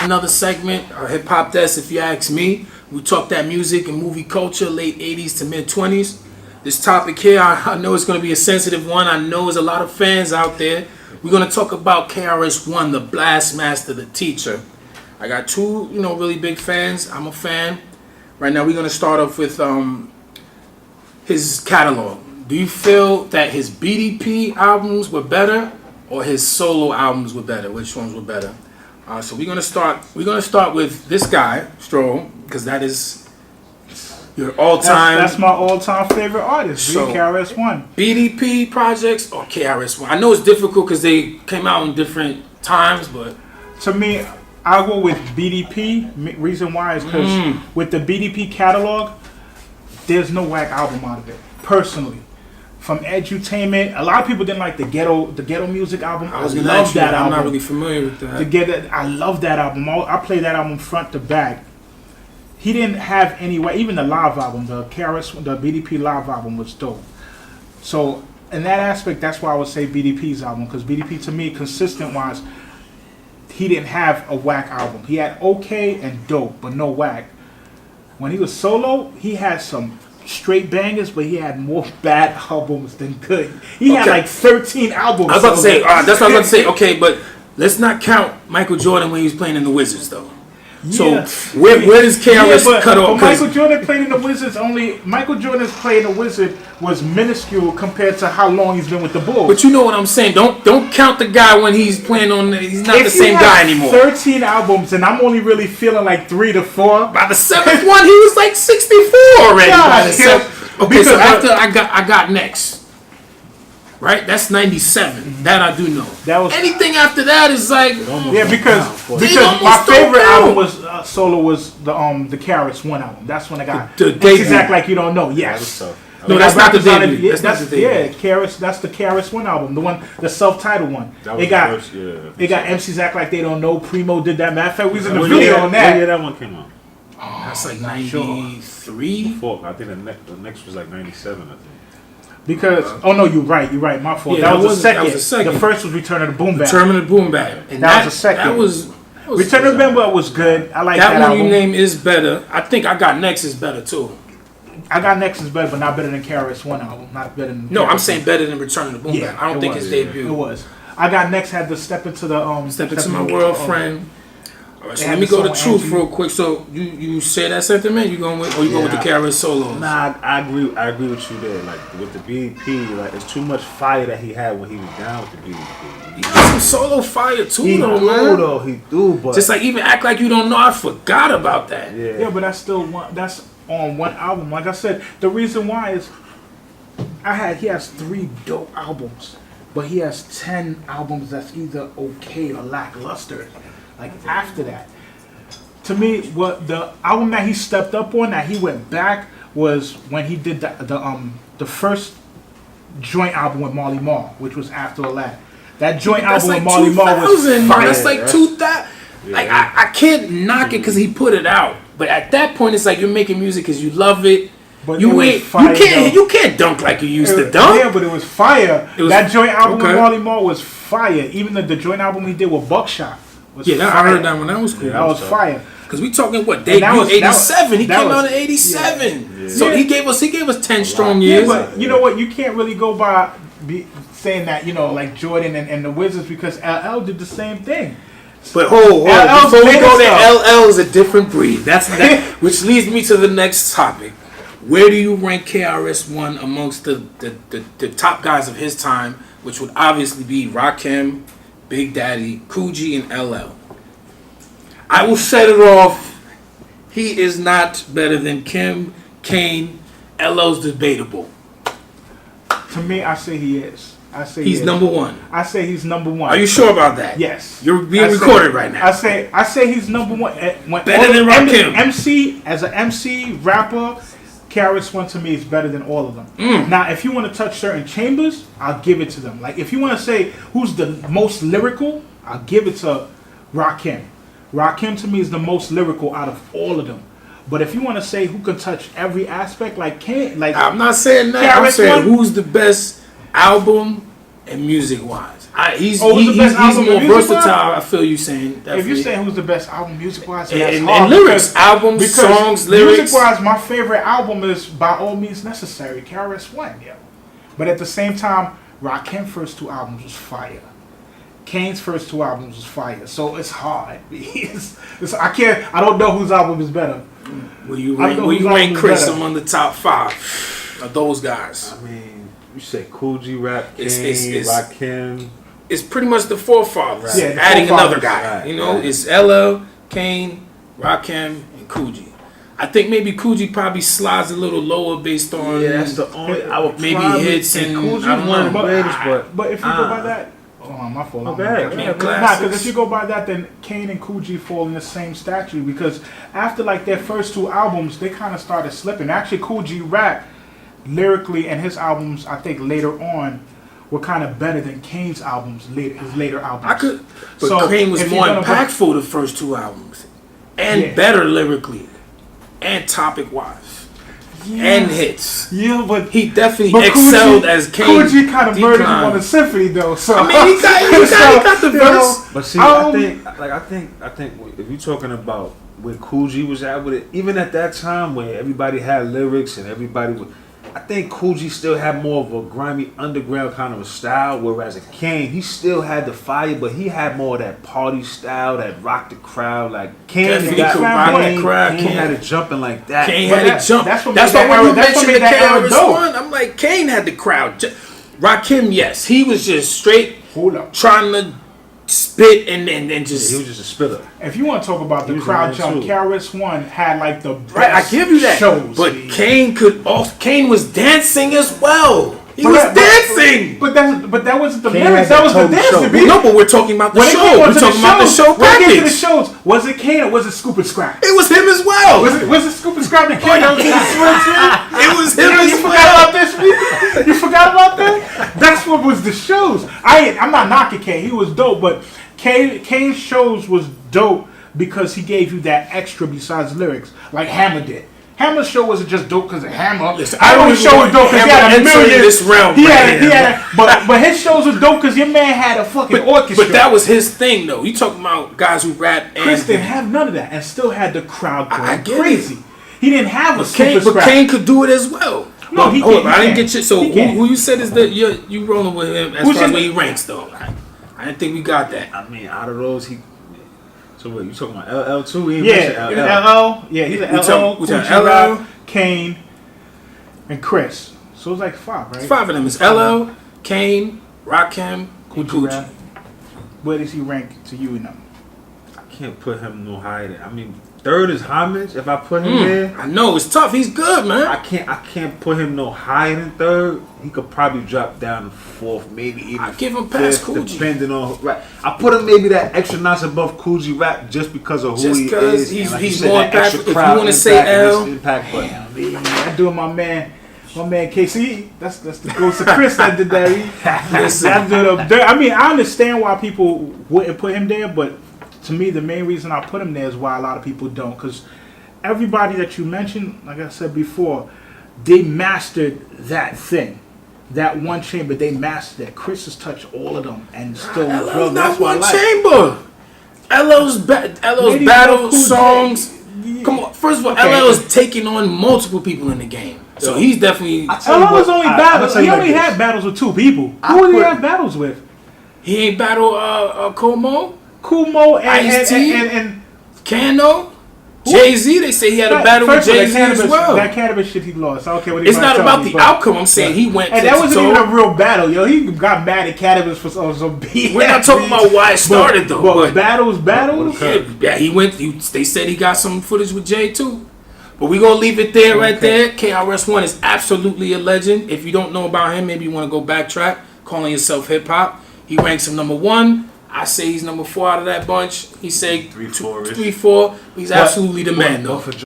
Another segment, Hip Hop Desk, if you ask me. We talk that music and movie culture, late 80s to mid 20s. This topic here, I know it's going to be a sensitive one. I know there's a lot of fans out there. We're going to talk about Krs One, the Blast Master, the teacher. I got two, really big fans. I'm a fan. Right now, we're going to start off with his catalog. Do you feel that his BDP albums were better or his solo albums were better? Which ones were better? So we're gonna start with this guy, Stroll, because that is your all-time. That's my all-time favorite artist. So, Krs One. BDP projects or Krs One. I know it's difficult because they came out in different times, but to me, I go with BDP. Reason why is because with the BDP catalog, there's no whack album out of it. Personally. From Edutainment, a lot of people didn't like the ghetto music album. I love that album. I'm not really familiar with that. I love that album. I play that album front to back. He didn't have any way. Even the live album, the BDP live album was dope. So in that aspect, that's why I would say BDP's album, because BDP to me, consistent wise, he didn't have a whack album. He had okay and dope, but no whack. When he was solo, he had some straight bangers, but he had more bad albums than good. He had like 13 albums. I was about to say, that's what I was about to say. Okay, but let's not count Michael Jordan when he was playing in the Wizards, though. Yeah. So where does Krs cut off? Michael Jordan played in the Wizards only. Michael Jordan's play in the Wizard was minuscule compared to how long he's been with the Bulls. But you know what I'm saying. Don't count the guy when he's playing on. He's not the same guy anymore. 13 albums, and I'm only really feeling like 3 to 4. By the 7th one, he was like 64 already. Okay, so after I got next. Right, that's 97. That I do know. That was anything after that is like because my favorite album was solo was the Krs One album. That's when I got the debut. Act Like You Don't Know. Yes. No, that's not the debut. That's the debut. That's the Krs One album, the self-titled one. It got MCs Act Like They Don't Know. Primo did that. Matter of fact, we was in the video on that. Yeah, that one came out. That's like 93. I think the next was like 97. I think. Because no, you're right. My fault. Yeah, that was the second. The first was Return of the Boom Bap. Return of the Boom Bap. And that was the second. That was Return of the Boom Bap was good. I like that one. Album. You name is better. I think I Got Next is better too. I Got Next is better, but not better than Krs One album. Not better than. No, I'm saying better than Return of the Boom Bap. I don't think his debut. It was. I Got Next had to Step Into the Step Into My World, Friend. All right, so let me go to Truth real quick. So you share that sentiment? You going with the Krs solos? Nah, I agree with you there. Like with the BDP, like it's too much fire that he had when he was down with the BDP. He got some solo fire too, He do, but just like even Act Like You Don't Know, I forgot about that. Yeah, but that's still one. That's on one album. Like I said, the reason why is he has 3 dope albums, but he has 10 albums that's either okay or lackluster. Like after that, to me, what the album that he stepped up on, that he went back, was when he did the first joint album with Marley Marl, which was After a Lad. That joint album with Marley Marl was fire. That's like 2000. Like I can't knock it because he put it out, but at that point, it's like you're making music because you love it. But you can't dunk like you used to dunk. Yeah, but it was fire. That joint album with Marley Marl was fire. Even the joint album he did with Buckshot. I heard that one. That was cool. That was fire. Because we talking debut 87. He came out in 87. Yeah. So he gave us 10 strong years. Yeah, but you know what? You can't really go by saying that like Jordan and the Wizards, because LL did the same thing. But hold before we go there, LL is a different breed. Which leads me to the next topic. Where do you rank Krs One amongst the top guys of his time, which would obviously be Rakim, Big Daddy, Coogee, and LL? I will set it off. He is not better than Kim, Kane. LL's debatable. To me, I say he is. He's number one. I say he's number one. Are you sure about that? Yes. You're being recorded right now. I say he's number one. Better than Rakim. As an MC, rapper, Krs One to me is better than all of them. Now, if you want to touch certain chambers, I'll give it to them. Like, if you want to say who's the most lyrical, I'll give it to Rakim. Rakim to me is the most lyrical out of all of them. But if you want to say who can touch every aspect, I'm not saying that. I'm saying who's the best album and music wise. He's who's the best album more music-wise? versatile. I feel you saying. If Definitely. you're saying who's the best album music-wise, and lyrics, albums, songs, lyrics. Music-wise, my favorite album is By All Means Necessary, Krs One, yeah. But at the same time, Rakim's first 2 albums was fire. Kane's first 2 albums was fire. So it's hard. I don't know whose album is better. Will you rank Krs among the top 5 of those guys? I mean, you say Cool G Rap, Kane, It's- Rakim. It's pretty much the forefathers. Right. Yeah, the adding another forefathers. guy. Right, You know, right. it's LL, Kane, Rakim, and Coogee. I think maybe Coogee probably slides a little lower based on Yeah, that's the only. I would maybe probably hits and Cool G's I don't one of know. the greatest, But if you go by that, my fault. Oh, bad. Yeah, Nah, because if you go by that, then Kane and Coogee fall in the same statue. Because after like their first 2 albums, they kind of started slipping. Actually, Coogee Rap lyrically and his albums, I think later on, were kind of better than Kane's albums. His later albums. But Kane was if more you're gonna impactful the first 2 albums, and better lyrically, and topic wise, and hits. Yeah, but He definitely but excelled as Kane. Coogee kind of murdered him declined. on the symphony, though. So I mean, he got the you verse. know, But see, I think if you're talking about where Cool G was at with it, even at that time where everybody had lyrics and everybody would, I think Cool G still had more of a grimy underground kind of a style, whereas at Kane, he still had the fire, but he had more of that party style that rocked the crowd. Like Kane, Definitely got could rock the crowd. Kane had it jumping like that. Kane But had it jump. that's what That's made why that when era- you that's what mentioned the made that era KRS dope. One, I'm like, Kane had the crowd. Rakim, yes, he was just straight Hold up. trying to spit and just. He was just a spitter. If you want to talk about the He was crowd a jump, man, too. Krs One had like the best Right, I give you that. shows. But man. Kane was dancing as well. He But was that- dancing. But that wasn't the Kane lyrics. had That that was the total dancing. show. B. No, but we're talking about the When it show. came We're onto talking about the show when it came to the package. shows, was it Kane or was it Scoop and Scrap? It was him as well. Was it Scoop and Scrap that Kane that was in the swing team? It was him You as forgot well. about this? B? You forgot about that? That's what was the shows. I'm not knocking Kane. He was dope, but Kane's shows was dope because he gave you that extra besides lyrics, like Hammer did. Hammer's show wasn't just dope because of Hammer. Listen, I I don't only even show was want dope because he had Hammer a entering million. this realm He right had, he here. had, but his shows was dope because your man had a fucking orchestra. But that was his thing, though. You talking about guys who rap and Chris didn't have none of that and still had the crowd going I get crazy. He didn't have a Kane, super but scrap. Kane could do it as well. No, he Hold can't, up, he I didn't can't. get you. So He can't. who you said is the you rolling with him as Who's far as your- where he ranks though? I didn't think we got that. I mean, out of those, he. So what you talking about? LL too? He Yeah, LL. LL. Yeah, he's an We LL, talking- we Cool talking G LL? Rap, Kane, and Chris. So it was like 5, right? It's 5 of them. It's LL, Kane, Rakim, Cool and G Coogee. Rap. Where does he rank to you and them? I can't put him no higher than. I mean, third is Homage. If I put him there, I know it's tough. He's good, man. I can't put him no higher than third. He could probably drop down to fourth, maybe even I give him past fifth, Coogee. depending on right. I put him maybe that extra notch above Coogee Rap just because of who Just he 'cause is. he's- and he's you said, more that extra impactful. If you crowd wanna say impact and his L- impact, but I do my man KC. That's the ghost of Chris that did that. That did up there. I mean, I understand why people wouldn't put him there, but to me, the main reason I put him there is why a lot of people don't. Because everybody that you mentioned, like I said before, they mastered that thing. That one chamber, they mastered it. Chris has touched all of them and still LL's drilled. not That's why I one like. chamber. LL's Maybe battle Cool J. songs. Yeah. Come on. First of all, Okay. LL is taking on multiple people in the game, so he's definitely LL was only battles. He only had had battles with 2 people. I Who did he put- have battles with? he ain't battle Como, Kumo and Ice-T? and Kano, Jay-Z. They say he had a battle with First of all, Jay-Z as well. That cannabis shit he lost. I don't care what he It's might not tell about me, the but- outcome. I'm saying he went. And to that wasn't toe. even a real battle, yo. He got mad at cannabis for some BS. We're not talking about why it started though. But But battles. yeah, he went. They said he got some footage with Jay too. But we're gonna leave it there, right there. KRS One is absolutely a legend. If you don't know about him, maybe you want to go backtrack. Calling yourself hip hop. He ranks him number 1. I say he's number 4 out of that bunch. He say 3-4-ish. 3-4. He's absolutely the man though. But for